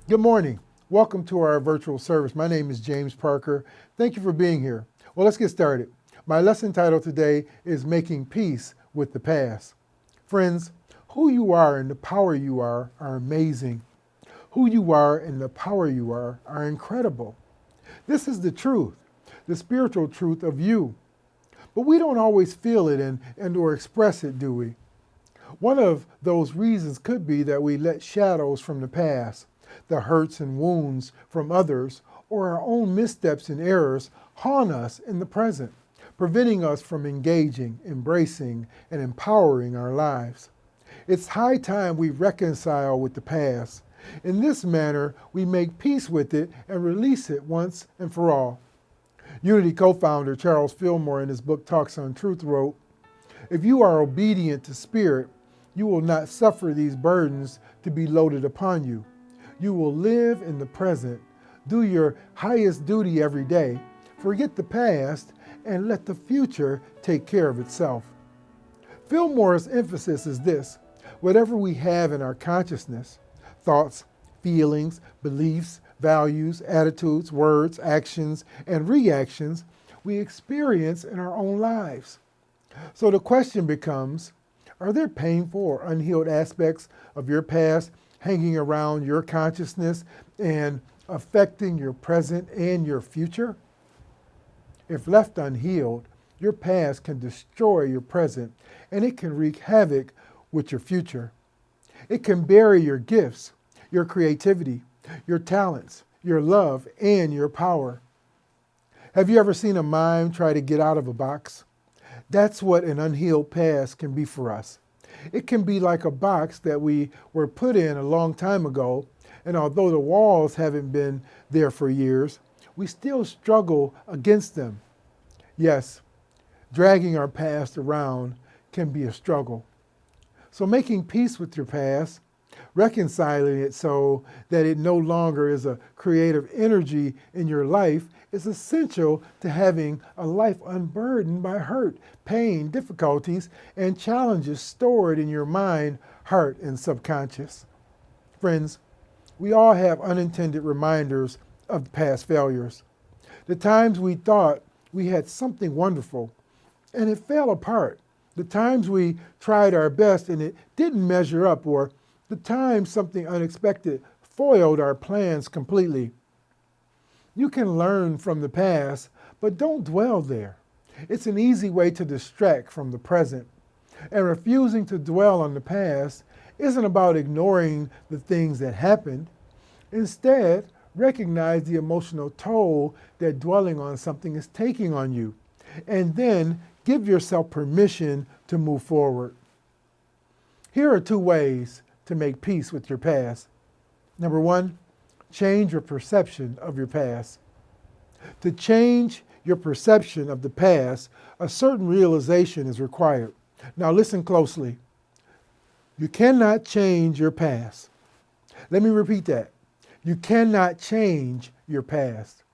Good morning. Welcome to our virtual service. My name is James Parker. Thank you for being here. Well, let's get started. My lesson title today is Making Peace with the Past. Friends, who you are and the power you are amazing. Who you are and the power you are incredible. This is the truth, the spiritual truth of you. But we don't always feel it and or express it, do we? One of those reasons could be that we let shadows from the past, the hurts and wounds from others, or our own missteps and errors haunt us in the present, preventing us from engaging, embracing, and empowering our lives. It's high time we reconcile with the past. In this manner, we make peace with it and release it once and for all. Unity co-founder Charles Fillmore in his book Talks on Truth wrote, "If you are obedient to Spirit, you will not suffer these burdens to be loaded upon you. You will live in the present, do your highest duty every day, forget the past, and let the future take care of itself." Fillmore's emphasis is this: whatever we have in our consciousness, thoughts, feelings, beliefs, values, attitudes, words, actions, and reactions, we experience in our own lives. So the question becomes, are there painful or unhealed aspects of your past hanging around your consciousness and affecting your present and your future? If left unhealed, your past can destroy your present and it can wreak havoc with your future. It can bury your gifts, your creativity, your talents, your love, and your power. Have you ever seen a mime try to get out of a box? That's what an unhealed past can be for us. It can be like a box that we were put in a long time ago, and although the walls haven't been there for years, we still struggle against them. Yes, dragging our past around can be a struggle. So making peace with your past, reconciling it so that it no longer is a creative energy in your life, is essential to having a life unburdened by hurt, pain, difficulties, and challenges stored in your mind, heart, and subconscious. Friends, we all have unintended reminders of past failures. The times we thought we had something wonderful and it fell apart. The times we tried our best and it didn't measure up, or the times something unexpected foiled our plans completely. You can learn from the past, but don't dwell there. It's an easy way to distract from the present. And refusing to dwell on the past isn't about ignoring the things that happened. Instead, recognize the emotional toll that dwelling on something is taking on you, and then give yourself permission to move forward. Here are 2 ways to make peace with your past. Number 1, change your perception of your past. To change your perception of the past, a certain realization is required. Now listen closely. You cannot change your past. Let me repeat that. You cannot change your past.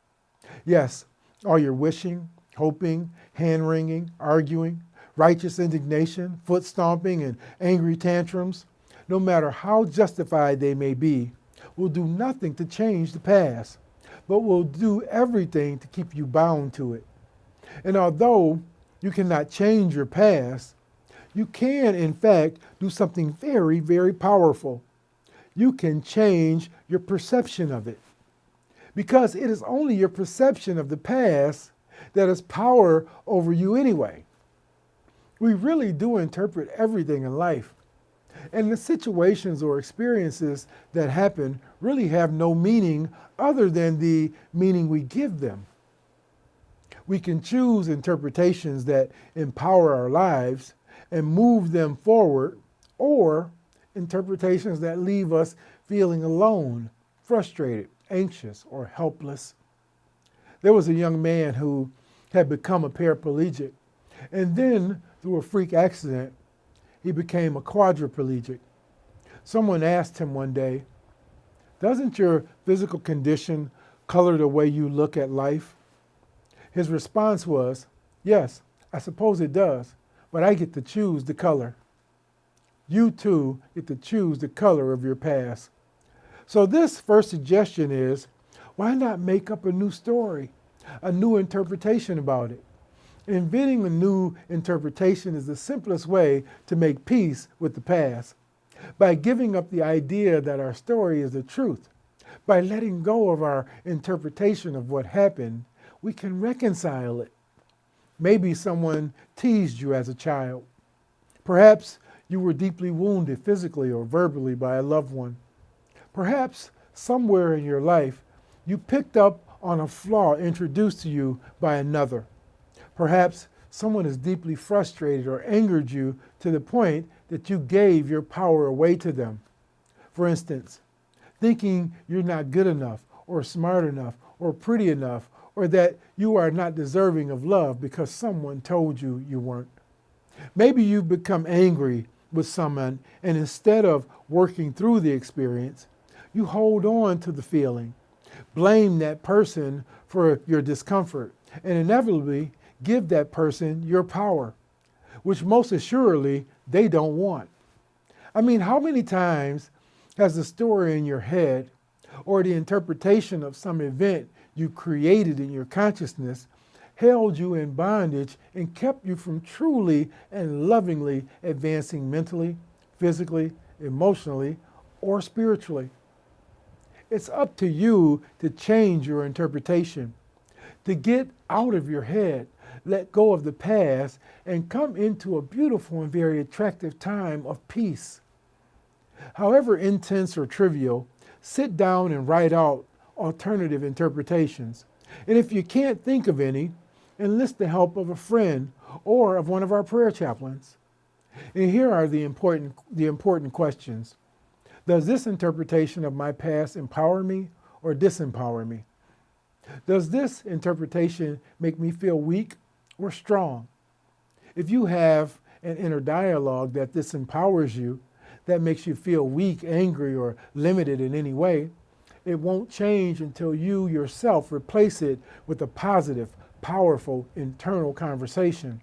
Yes, all your wishing, hoping, hand-wringing, arguing, righteous indignation, foot stomping, and angry tantrums, no matter how justified they may be, will do nothing to change the past, but will do everything to keep you bound to it. And although you cannot change your past, you can, in fact, do something very, very powerful. You can change your perception of it. Because it is only your perception of the past that has power over you anyway. We really do interpret everything in life. And the situations or experiences that happen really have no meaning other than the meaning we give them. We can choose interpretations that empower our lives and move them forward, or interpretations that leave us feeling alone, frustrated, anxious, or helpless. There was a young man who had become a paraplegic, and then through a freak accident, he became a quadriplegic. Someone asked him one day, "Doesn't your physical condition color the way you look at life?" His response was, "Yes, I suppose it does, but I get to choose the color." You too get to choose the color of your past. So this first suggestion is, why not make up a new story, a new interpretation about it? Inventing a new interpretation is the simplest way to make peace with the past. By giving up the idea that our story is the truth, by letting go of our interpretation of what happened, we can reconcile it. Maybe someone teased you as a child. Perhaps you were deeply wounded physically or verbally by a loved one. Perhaps somewhere in your life you picked up on a flaw introduced to you by another. Perhaps someone has deeply frustrated or angered you to the point that you gave your power away to them. For instance, thinking you're not good enough or smart enough or pretty enough, or that you are not deserving of love because someone told you you weren't. Maybe you've become angry with someone, and instead of working through the experience, you hold on to the feeling, blame that person for your discomfort, and inevitably give that person your power, which most assuredly they don't want. I mean, how many times has the story in your head or the interpretation of some event you created in your consciousness held you in bondage and kept you from truly and lovingly advancing mentally, physically, emotionally, or spiritually? It's up to you to change your interpretation, to get out of your head, let go of the past, and come into a beautiful and very attractive time of peace. However intense or trivial, sit down and write out alternative interpretations. And if you can't think of any, enlist the help of a friend or of one of our prayer chaplains. And here are the important questions. Does this interpretation of my past empower me or disempower me? Does this interpretation make me feel weak or strong? If you have an inner dialogue that disempowers you, that makes you feel weak, angry, or limited in any way, it won't change until you yourself replace it with a positive, powerful internal conversation.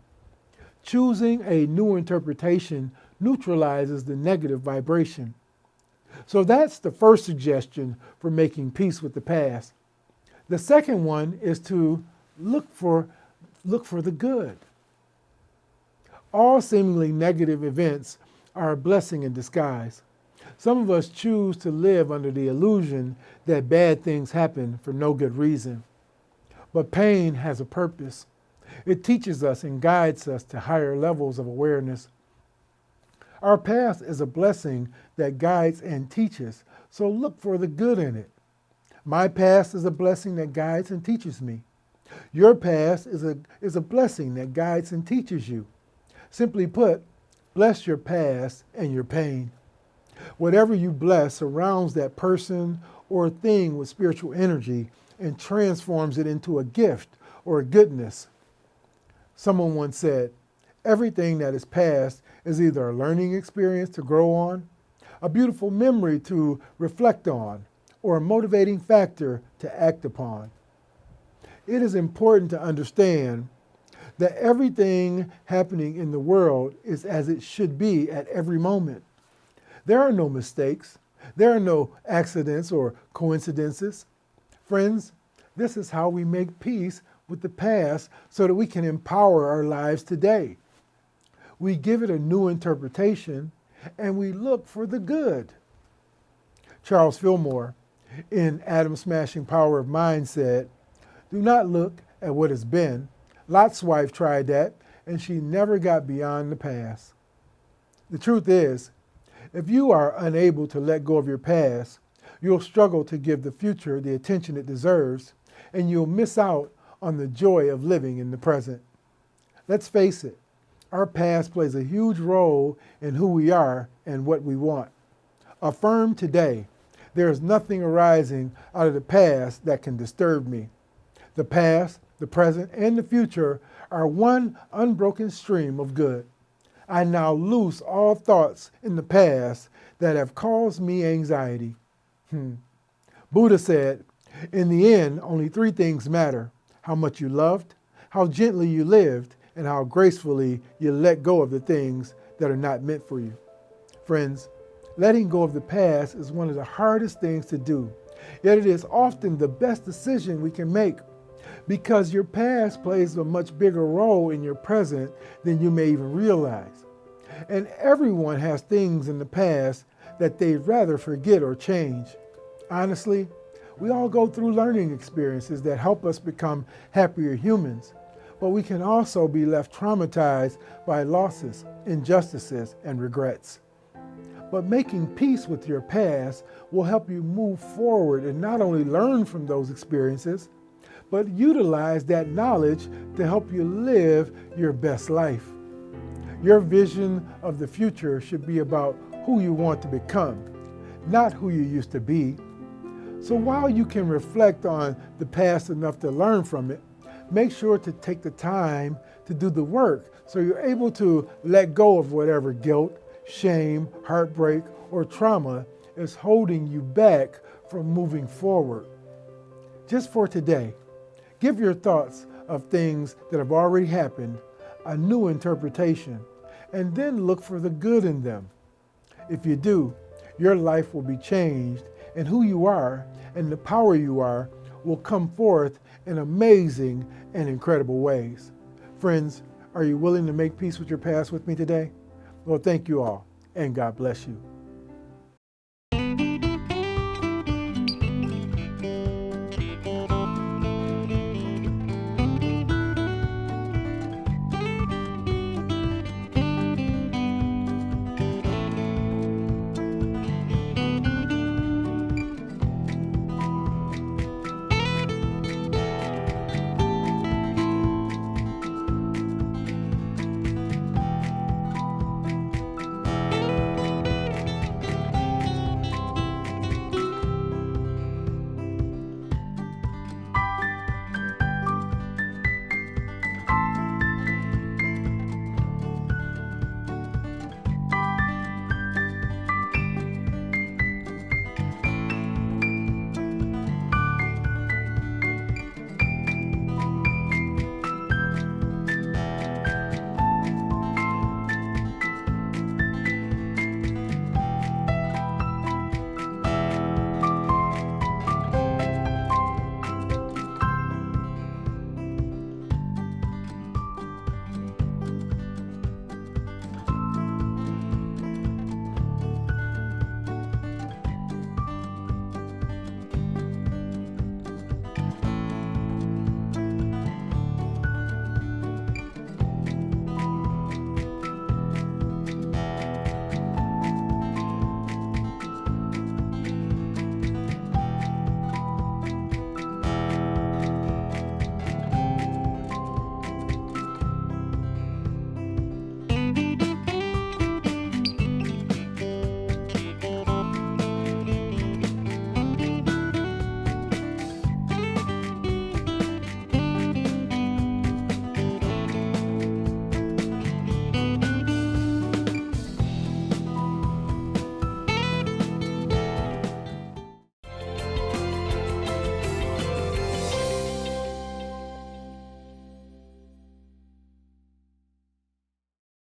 Choosing a new interpretation neutralizes the negative vibration. So that's the first suggestion for making peace with the past. The second one is to look for the good. All seemingly negative events are a blessing in disguise. Some of us choose to live under the illusion that bad things happen for no good reason. But pain has a purpose. It teaches us and guides us to higher levels of awareness. Our past is a blessing that guides and teaches, so look for the good in it. My past is a blessing that guides and teaches me. Your past is a blessing that guides and teaches you. Simply put, bless your past and your pain. Whatever you bless surrounds that person or thing with spiritual energy and transforms it into a gift or a goodness. Someone once said, everything that is past is either a learning experience to grow on, a beautiful memory to reflect on, or a motivating factor to act upon. It is important to understand that everything happening in the world is as it should be at every moment. There are no mistakes. There are no accidents or coincidences. Friends, this is how we make peace with the past so that we can empower our lives today. We give it a new interpretation and we look for the good. Charles Fillmore, in Atom Smashing Power of Mind, said, "Do not look at what has been. Lot's wife tried that, and she never got beyond the past." The truth is, if you are unable to let go of your past, you'll struggle to give the future the attention it deserves, and you'll miss out on the joy of living in the present. Let's face it, our past plays a huge role in who we are and what we want. Affirm today, there is nothing arising out of the past that can disturb me. The past, the present, and the future are one unbroken stream of good. I now loose all thoughts in the past that have caused me anxiety. Buddha said, in the end, only three things matter: how much you loved, how gently you lived, and how gracefully you let go of the things that are not meant for you. Friends, Letting go of the past is one of the hardest things to do, yet it is often the best decision we can make because your past plays a much bigger role in your present than you may even realize. And everyone has things in the past that they'd rather forget or change. Honestly, we all go through learning experiences that help us become happier humans, but we can also be left traumatized by losses, injustices, and regrets. But making peace with your past will help you move forward and not only learn from those experiences, but utilize that knowledge to help you live your best life. Your vision of the future should be about who you want to become, not who you used to be. So while you can reflect on the past enough to learn from it, make sure to take the time to do the work so you're able to let go of whatever guilt, shame, heartbreak, or trauma is holding you back from moving forward. Just for today, give your thoughts of things that have already happened a new interpretation, and then look for the good in them. If you do, your life will be changed, and who you are and the power you are will come forth in amazing and incredible ways. Friends, are you willing to make peace with your past with me today? Well, thank you all, and God bless you.